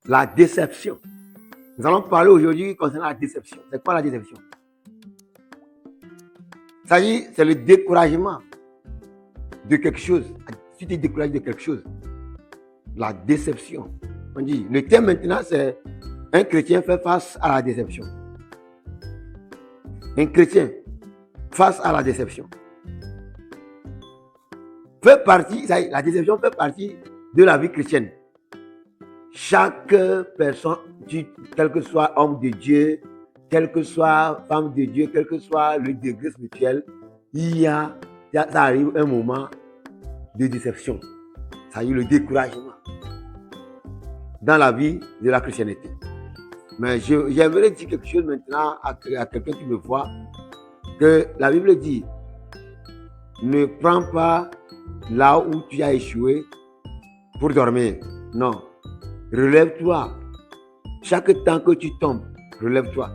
La déception. Nous allons parler aujourd'hui concernant la déception. C'est quoi la déception? Ça dit, c'est le découragement de quelque chose. Si tu es découragé de quelque chose, la déception. On dit, le thème maintenant, c'est un chrétien fait face à la déception. Un chrétien face à la déception. Fait partie, la déception fait partie de la vie chrétienne. Chaque personne, quel que soit homme de Dieu, quelle que soit femme de Dieu, quel que soit le degré spirituel, ça arrive un moment de déception. Ça arrive le découragement dans la vie de la chrétienté. Mais j'aimerais dire quelque chose maintenant à quelqu'un qui me voit, que la Bible dit, ne prends pas là où tu as échoué pour dormir. Non. Relève-toi. Chaque temps que tu tombes, relève-toi.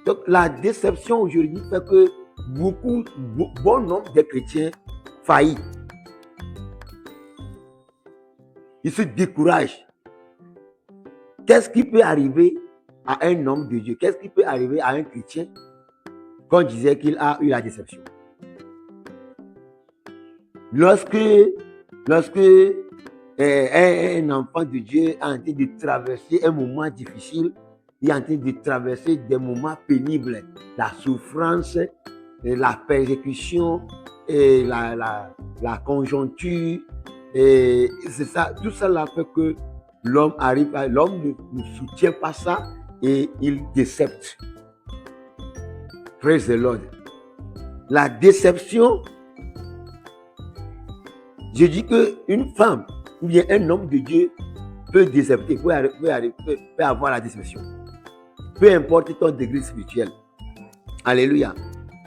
Donc la déception aujourd'hui fait que bon nombre de chrétiens faillissent. Ils se découragent. Qu'est-ce qui peut arriver à un homme de Dieu? Qu'est-ce qui peut arriver à un chrétien quand on disait qu'il a eu la déception? Lorsque un enfant de Dieu est en train de traverser un moment difficile, il est en train de traverser des moments pénibles, la souffrance, la persécution, et la conjoncture, et c'est ça, tout ça là fait que l'homme ne soutient pas ça et il décepte. Praise the Lord. La déception, je dis qu'une femme ou bien un homme de Dieu peut décepter, peut avoir la déception. Peu importe ton degré spirituel. Alléluia.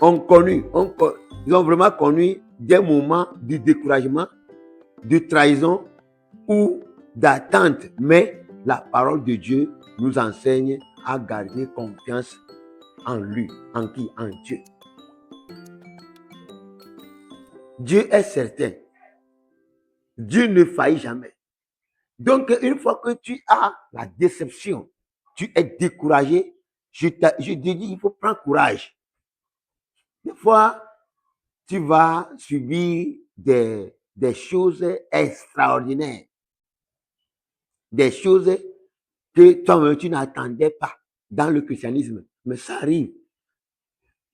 Ils ont vraiment connu des moments de découragement, de trahison ou d'attente. Mais la parole de Dieu nous enseigne à garder confiance en lui. En qui? En Dieu. Dieu est certain. Dieu ne faillit jamais. Donc, une fois que tu as la déception, tu es découragé, je te dis, il faut prendre courage. Des fois, tu vas subir des choses extraordinaires. Des choses que toi-même, tu n'attendais pas dans le christianisme. Mais ça arrive.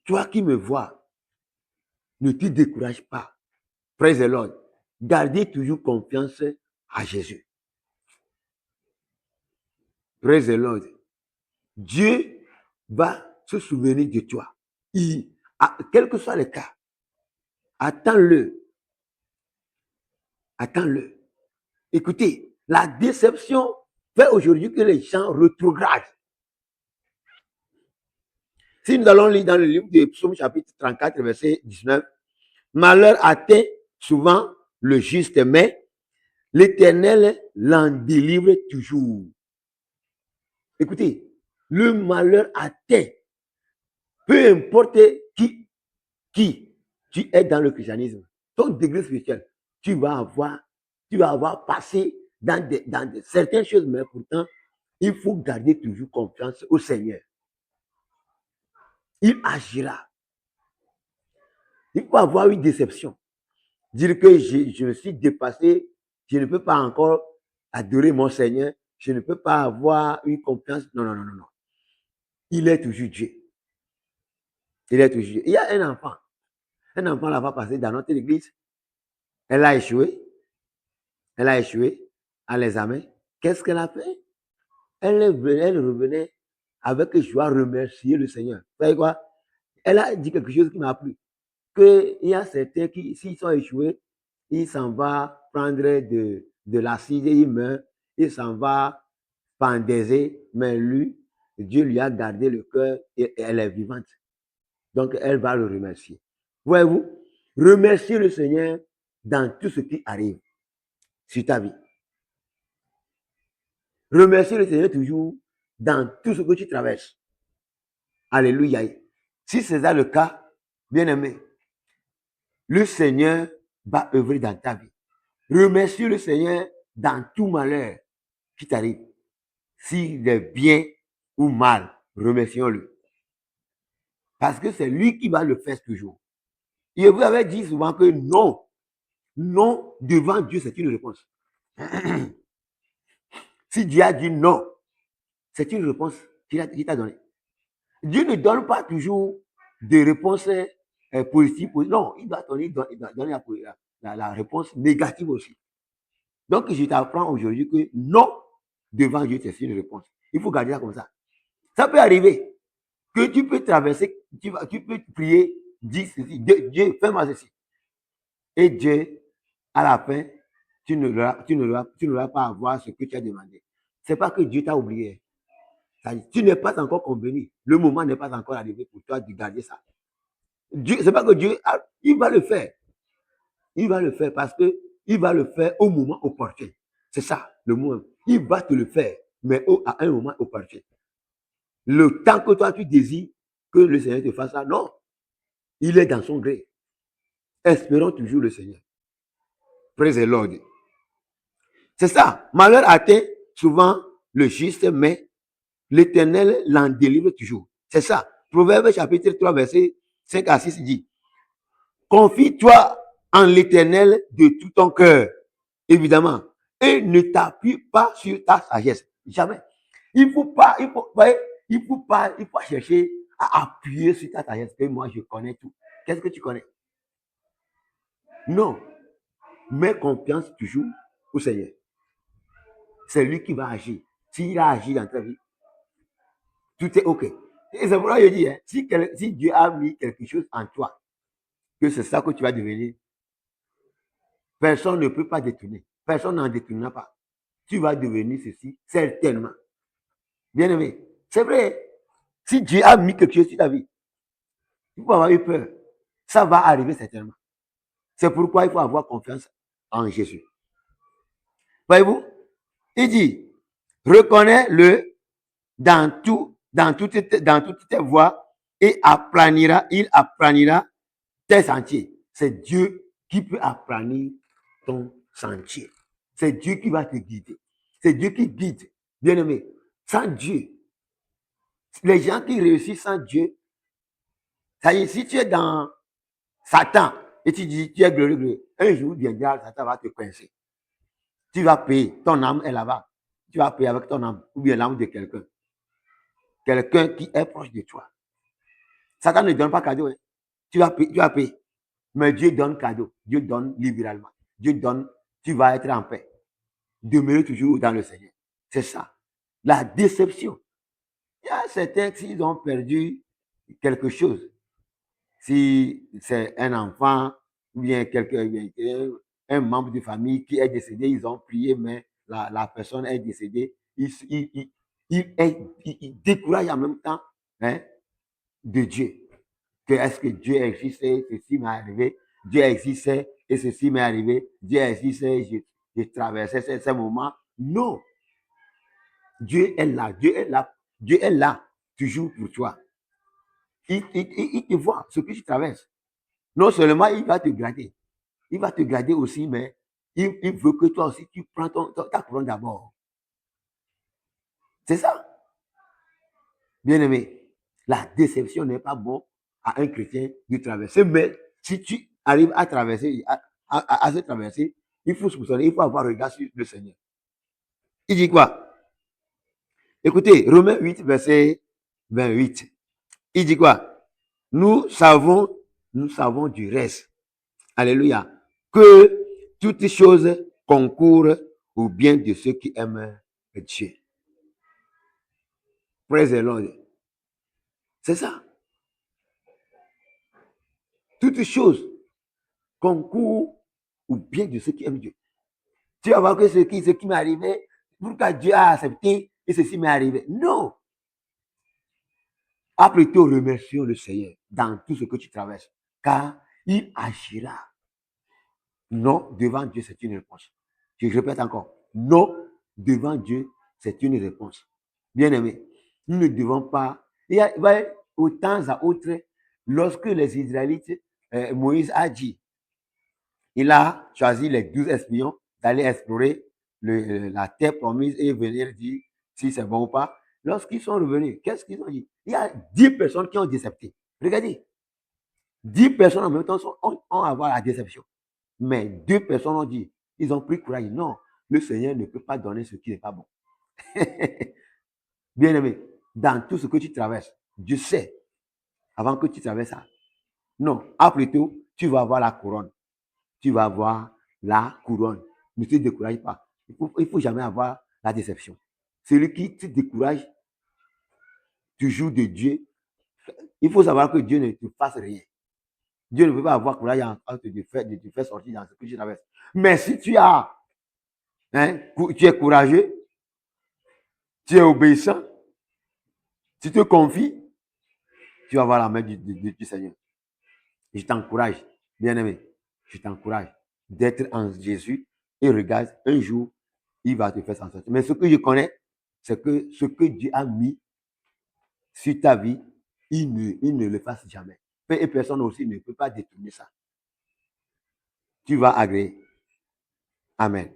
Toi qui me vois, ne te décourage pas. Praise the Lord. Gardez toujours confiance à Jésus. Praise the Lord. Dieu va se souvenir de toi. Quel que soit le cas, attends-le. Attends-le. Écoutez, la déception fait aujourd'hui que les gens rétrogradent. Si nous allons lire dans le livre de Psaume chapitre 34, verset 19, malheur atteint souvent le juste, mais l'Éternel l'en délivre toujours. Écoutez, le malheur atteint, peu importe qui tu es dans le christianisme, ton degré spirituel, tu vas avoir passé dans certaines choses, mais pourtant, il faut garder toujours confiance au Seigneur. Il agira. Il faut avoir une déception. Dire que je me suis dépassé, je ne peux pas encore adorer mon Seigneur, je ne peux pas avoir une confiance. Non. Il est toujours Dieu. Il est toujours Dieu. Il y a un enfant. Un enfant là va passer dans notre église. Elle a échoué. Elle a échoué à l'examen. Qu'est-ce qu'elle a fait? Elle revenait avec joie remercier le Seigneur. Vous savez quoi? Elle a dit quelque chose qui m'a plu. Qu'il y a certains qui, s'ils sont échoués, ils s'en vont prendre de l'acide et ils meurent. Il s'en va pendaiser, mais lui, Dieu lui a gardé le cœur et elle est vivante. Donc, elle va le remercier. Voyez-vous, remercier le Seigneur dans tout ce qui arrive sur ta vie. Remercier le Seigneur toujours dans tout ce que tu traverses. Alléluia. Si c'est ça le cas, bien aimé, le Seigneur va œuvrer dans ta vie. Remercie le Seigneur dans tout malheur qui t'arrive. s'il est bien ou mal, remercions-le. Parce que c'est lui qui va le faire toujours. Et vous avez dit souvent que non, non devant Dieu, c'est une réponse. Si Dieu a dit non, c'est une réponse qu'il t'a donnée. Dieu ne donne pas toujours des réponses positives. Non, il doit donner la réponse négative aussi. Donc, je t'apprends aujourd'hui que non devant Dieu, c'est une réponse. Il faut garder ça comme ça. Ça peut arriver que tu peux traverser, tu peux prier, dire ceci, Dieu, fais-moi ceci. Et Dieu, à la fin, tu ne vas pas avoir ce que tu as demandé. Ce n'est pas que Dieu t'a oublié. Tu n'es pas encore convenu. Le moment n'est pas encore arrivé pour toi de garder ça. Dieu, c'est pas que Dieu, il va le faire. Il va le faire parce que il va le faire au moment opportun. C'est ça, le mot. Il va te le faire, mais à un moment opportun. Le temps que toi tu désires que le Seigneur te fasse ça, non. Il est dans son gré. Espérons toujours le Seigneur. Praise the Lord. C'est ça. Malheur atteint souvent le juste, mais l'Éternel l'en délivre toujours. C'est ça. Proverbe chapitre 3, verset 5 à 6 dit, confie-toi en l'Éternel de tout ton cœur, évidemment, et ne t'appuie pas sur ta sagesse. Jamais. Il faut pas chercher à appuyer sur ta sagesse, que moi je connais tout. Qu'est-ce que tu connais? Non. Mets confiance toujours au Seigneur. C'est lui qui va agir. S'il a agi dans ta vie, tout est OK. Et c'est pourquoi je dis, hein, si Dieu a mis quelque chose en toi, que c'est ça que tu vas devenir, personne ne peut pas détourner. Personne n'en détournera pas. Tu vas devenir ceci, certainement. Bien aimé, c'est vrai. Si Dieu a mis quelque chose sur ta vie, il faut avoir eu peur. Ça va arriver certainement. C'est pourquoi il faut avoir confiance en Jésus. Voyez-vous, il dit, reconnais-le dans toutes tes voies et il aplanira tes sentiers. C'est Dieu qui peut aplanir ton sentier. C'est Dieu qui va te guider. C'est Dieu qui guide. Bien aimé, sans Dieu, les gens qui réussissent sans Dieu, ça y est, si tu es dans Satan et tu dis, tu es glorieux, un jour viendra, Satan va te coincer. Tu vas payer, ton âme est là-bas. Tu vas payer avec ton âme ou bien l'âme de quelqu'un. Quelqu'un qui est proche de toi. Satan ne donne pas cadeau. Hein. Tu vas payer. Mais Dieu donne cadeau. Dieu donne libéralement. Dieu donne, tu vas être en paix. Demeurer toujours dans le Seigneur. C'est ça. La déception. Il y a certains qui ont perdu quelque chose. Si c'est un enfant ou bien un membre de famille qui est décédé, ils ont prié, mais la personne est décédée. Il décourage en même temps hein, de Dieu. Que est-ce que Dieu existait, ceci m'est arrivé, Dieu existait et ceci m'est arrivé, Dieu existait, j'ai traversé ces moments. Non. Dieu est là, Dieu est là, Dieu est là, toujours pour toi. Il te voit ce que tu traverses. Non seulement il va te grader aussi, mais il veut que toi aussi tu prends ta couronne d'abord. C'est ça. Bien aimé, la déception n'est pas bon à un chrétien de traverser, mais si tu arrives à traverser, à se traverser, il faut soupçonner, il faut avoir regard sur le Seigneur. Il dit quoi? Écoutez, Romains 8, verset 28. Il dit quoi? Nous savons du reste. Alléluia. Que toutes choses concourent au bien de ceux qui aiment Dieu. Praise the Lord. C'est ça. Toutes choses concourent au bien de ceux qui aiment Dieu. Tu vas voir que ce qui m'est arrivé, pourquoi Dieu a accepté et ceci m'est arrivé. Non. A plutôt remercions le Seigneur dans tout ce que tu traverses, car il agira. Non, devant Dieu, c'est une réponse. Je répète encore. Non, devant Dieu, c'est une réponse. Bien aimé, nous ne devons pas. Il y a au temps à autre, lorsque les Israélites, Moïse a dit, il a choisi les 12 espions d'aller explorer la terre promise et venir dire si c'est bon ou pas. Lorsqu'ils sont revenus, qu'est-ce qu'ils ont dit? Il y a 10 personnes qui ont décepté. Regardez, 10 personnes en même temps ont avoir la déception. Mais 2 personnes ont dit, ils ont pris courage. Non, le Seigneur ne peut pas donner ce qui n'est pas bon. Bien aimé, dans tout ce que tu traverses, Dieu sait, avant que tu traverses ça. Non, après tout, tu vas avoir la couronne. Tu vas avoir la couronne. Ne te décourage pas. Il faut jamais avoir la déception. Celui qui te décourage, toujours de Dieu, il faut savoir que Dieu ne te fasse rien. Dieu ne peut pas avoir courage en de te faire sortir dans ce que tu traverses. Mais si tu as, tu es courageux, tu es obéissant, tu te confies, tu vas voir la main du Seigneur. Je t'encourage, bien-aimé, je t'encourage d'être en Jésus et regarde, un jour, il va te faire sortir. Mais ce que je connais, c'est que ce que Dieu a mis sur ta vie, il ne le fasse jamais. Et personne aussi ne peut pas détourner ça. Tu vas agréer. Amen.